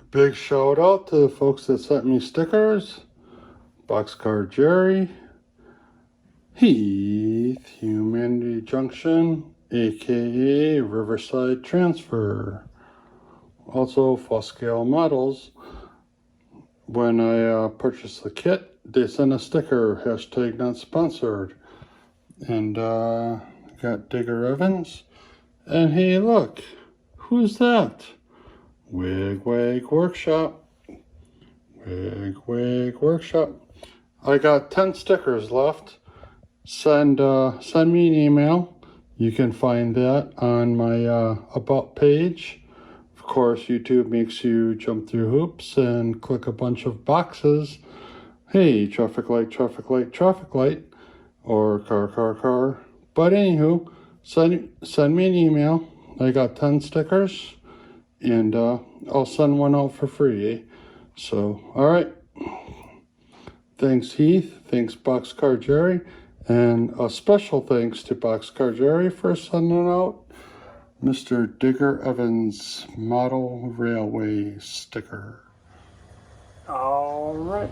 Big shout out to the folks that sent me stickers. Boxcar Jerry, Heath, Humanity Junction, aka Riverside Transfer. Also, Foscale Models. When I purchased the kit, they sent a sticker, hashtag not sponsored. And got Digger Evans. And hey, look, who's that? Wig Wag Workshop. Wig Wag Workshop. I got 10 stickers left. Send me an email. You can find that on my About page. Of course, YouTube makes you jump through hoops and click a bunch of boxes. Hey, traffic light, traffic light, traffic light. Or car, car, car. But anywho, send me an email. I got 10 stickers. And I'll send one out for free, eh? So, alright. Thanks, Heath. Thanks, Boxcar Jerry. And a special thanks to Boxcar Jerry for sending out Mr. Digger Evans Model Railway sticker. Alright.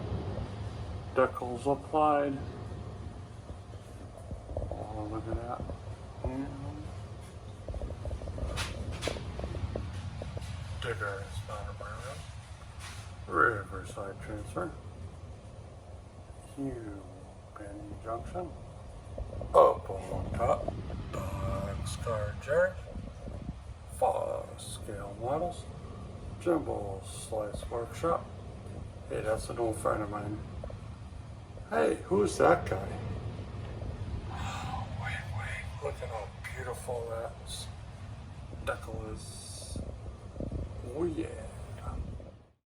Decals applied. Oh, look at that. Digger is not a Riverside Transfer. Humanity Junction. Up on top. Boxcar Jerry. Foscale Models. Jumbo Slice Workshop. Hey, that's an old friend of mine. Hey, who's that guy? Oh, wait. Look at how beautiful that decal is. Oh yeah.